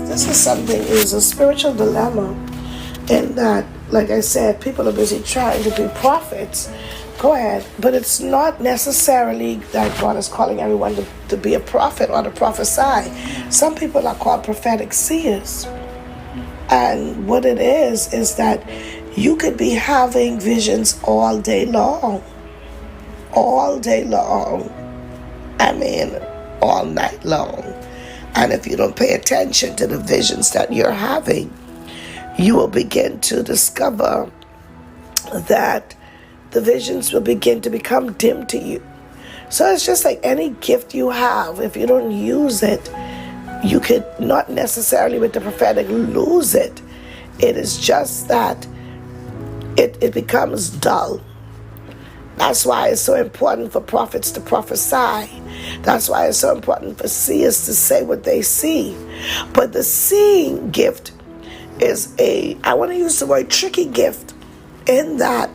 this is something, is a spiritual dilemma, in that, like I said, people are busy trying to be prophets. Go ahead. But it's not necessarily that God is calling everyone to be a prophet or to prophesy. Some people are called prophetic seers. And what it is that you could be having visions all day long. All day long. I mean, all night long. And if you don't pay attention to the visions that you're having, you will begin to discover that the visions will begin to become dim to you. So it's just like any gift you have. If you don't use it, you could not necessarily with the prophetic lose it. It is just that it becomes dull. That's why it's so important for prophets to prophesy. That's why it's so important for seers to say what they see. But the seeing gift is I want to use the word tricky gift, in that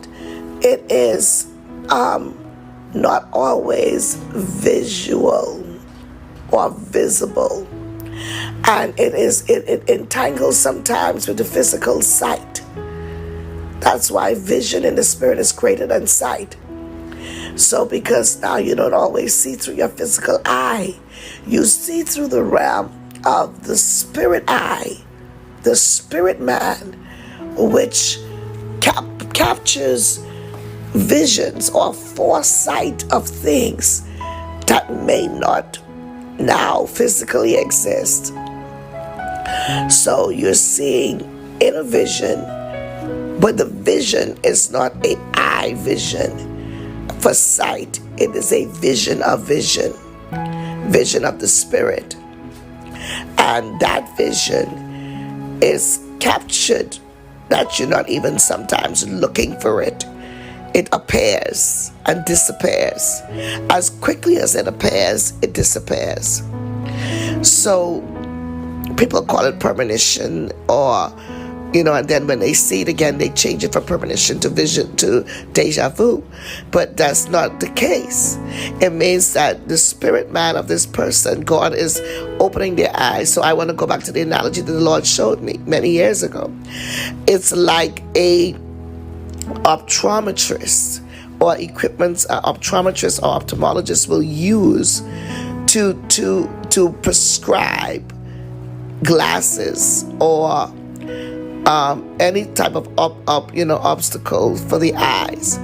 it is not always visual or visible. And it entangles sometimes with the physical sight. That's why vision in the spirit is greater than sight. So because now you don't always see through your physical eye, you see through the realm of the spirit eye, the spirit man, which captures visions or foresight of things that may not now physically exist. So you're seeing in a vision, but the vision is not an eye vision for sight. It is a vision of vision of the spirit. And that vision is captured that you're not even sometimes looking for it. It appears and disappears. As quickly as it appears, it disappears. So people call it premonition, or and then when they see it again, they change it from premonition to vision to deja vu. But that's not the case. It means that the spirit man of this person, God is opening their eyes. So I want to go back to the analogy that the Lord showed me many years ago. It's like a optometrist or optometrist or ophthalmologist will use to prescribe glasses or any type of obstacle for the eyes.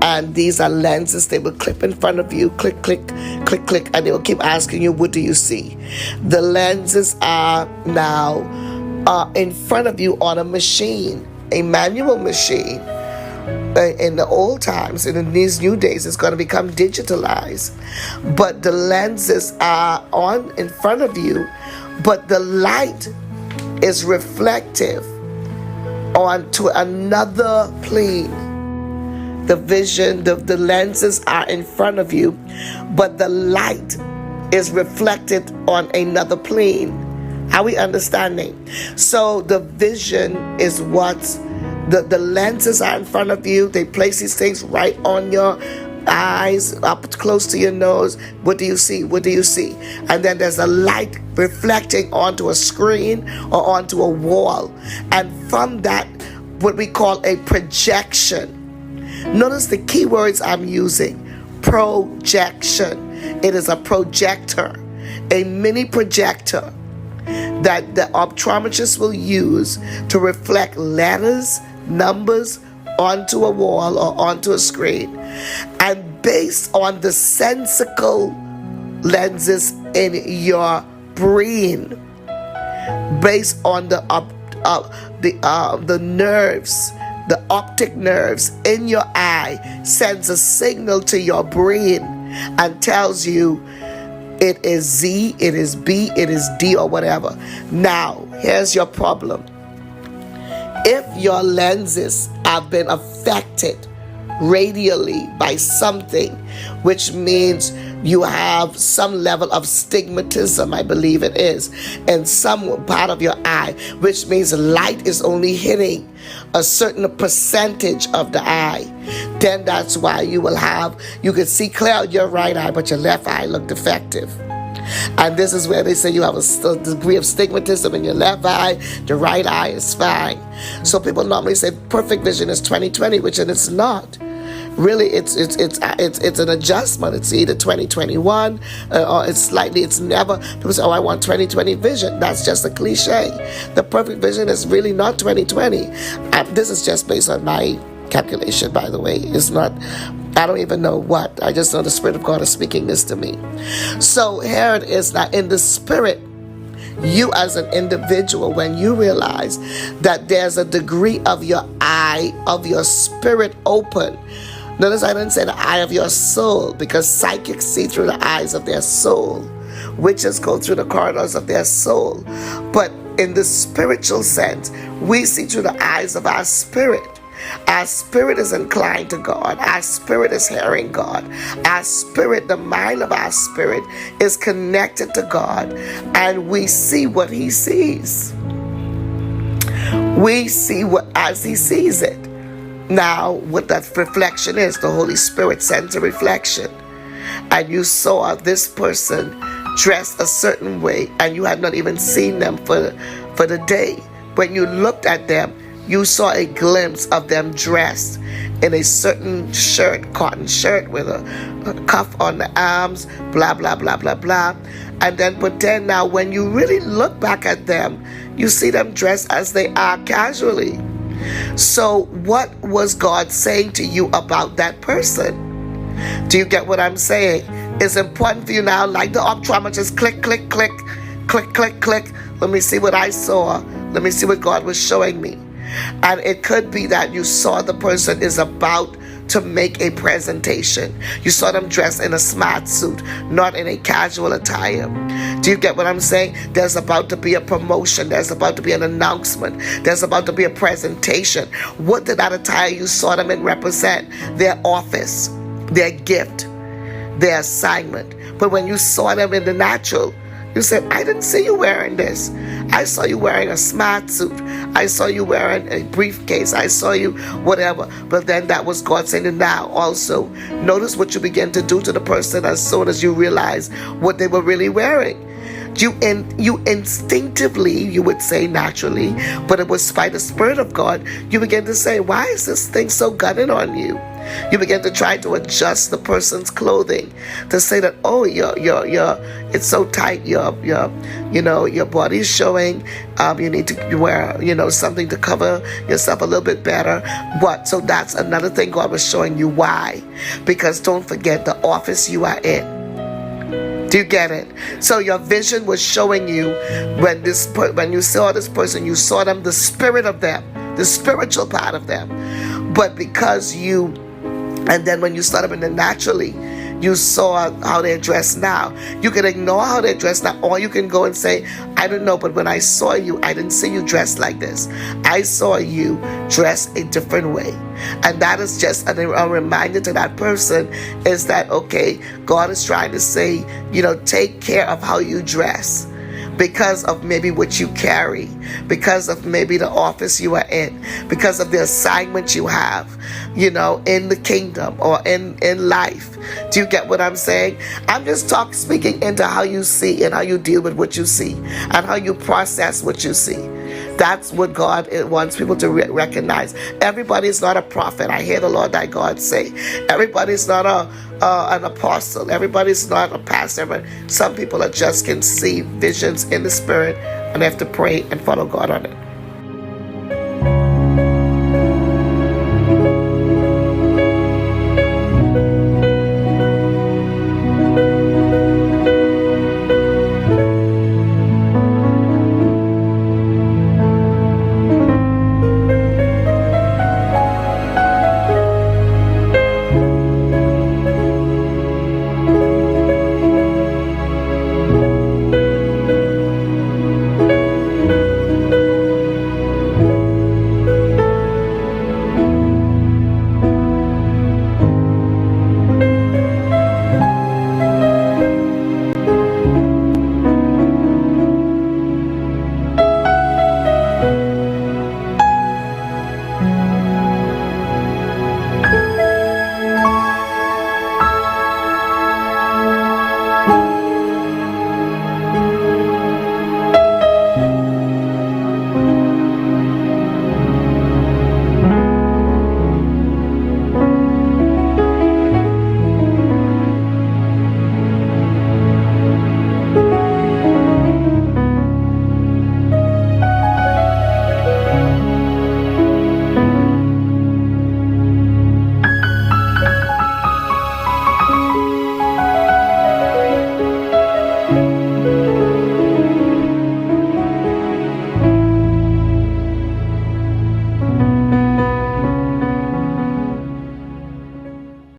And these are lenses. They will clip in front of you, click, click, click, click, and they will keep asking you, what do you see? The lenses are now in front of you on a machine, a manual machine. In the old times and in these new days, it's going to become digitalized. But the lenses are on in front of you, but the light is reflective onto another plane. The vision, the lenses are in front of you, but the light is reflected on another plane. Are we understanding? So the vision is what's the lenses are in front of you. They place these things right on your eyes, up close to your nose. What do you see? What do you see? And then there's a light reflecting onto a screen or onto a wall. And from that, what we call a projection. Notice the key words I'm using. Projection. It is a projector, a mini projector that the optometrist will use to reflect letters, numbers onto a wall or onto a screen. And based on the sensical lenses in your brain, based on the nerves, the optic nerves in your eye, sends a signal to your brain and tells you it is Z, it is B, it is D, or whatever. Now, here's your problem. If your lenses have been affected radially by something, which means you have some level of stigmatism, I believe it is, in some part of your eye, which means light is only hitting a certain percentage of the eye, then that's why you can see clear out your right eye, but your left eye look defective. And this is where they say you have a degree of stigmatism in your left eye, the right eye is fine. So people normally say perfect vision is 20/20, which it's not. Really, it's an adjustment. It's either 20/21 or it's never. People say, "Oh, I want 20/20 vision." That's just a cliche. The perfect vision is really not 20/20. This is just based on my calculation, by the way. It's not. I don't even know what. I just know the Spirit of God is speaking this to me. So here it is that in the Spirit, you as an individual, when you realize that there's a degree of your eye, of your spirit open. Notice I didn't say the eye of your soul, because psychics see through the eyes of their soul. Witches go through the corridors of their soul. But in the spiritual sense, we see through the eyes of our spirit. Our spirit is inclined to God. Our spirit is hearing God. Our spirit, the mind of our spirit, is connected to God. And we see what He sees. We see what as He sees it. Now, what that reflection is, the Holy Spirit sends a reflection. And you saw this person dressed a certain way, and you had not even seen them for the day. When you looked at them, you saw a glimpse of them dressed in a certain shirt, cotton shirt with a cuff on the arms, blah, blah, blah, blah, blah. And then, but then now when you really look back at them, you see them dressed as they are casually. So what was God saying to you about that person? Do you get what I'm saying? It's important for you now, like the optometrist, click, click, click, click, click, click. Let me see what I saw. Let me see what God was showing me. And it could be that you saw the person is about to make a presentation. You saw them dressed in a smart suit, not in a casual attire. Do you get what I'm saying? There's about to be a promotion. There's about to be an announcement. There's about to be a presentation. What did that attire you saw them in represent? Their office, their gift, their assignment. But when you saw them in the natural, you said, I didn't see you wearing this. I saw you wearing a smart suit. I saw you wearing a briefcase. I saw you whatever. But then that was God saying, now also, notice what you begin to do to the person as soon as you realize what they were really wearing. You instinctively, you would say naturally, but it was by the Spirit of God, you begin to say, why is this thing so gutted on you? You begin to try to adjust the person's clothing to say that, oh, it's so tight, your body's showing, you need to wear, something to cover yourself a little bit better. What? So that's another thing God was showing you. Why? Because don't forget the office you are in. Do you get it? So your vision was showing you when you saw this person, you saw them, the spirit of them, the spiritual part of them. But because and then when you saw them in the naturally, you saw how they're dressed now. You can ignore how they're dressed now, or you can go and say, I don't know, but when I saw you, I didn't see you dressed like this. I saw you dressed a different way. And that is just a reminder to that person is that, okay, God is trying to say, take care of how you dress. Because of maybe what you carry, because of maybe the office you are in, because of the assignment you have, in the kingdom or in life. Do you get what I'm saying? I'm just speaking into how you see and how you deal with what you see and how you process what you see. That's what God wants people to recognize. Everybody is not a prophet. I hear the Lord thy God say. Everybody's not an apostle. Everybody's not a pastor. But some people just can see visions in the spirit and have to pray and follow God on it.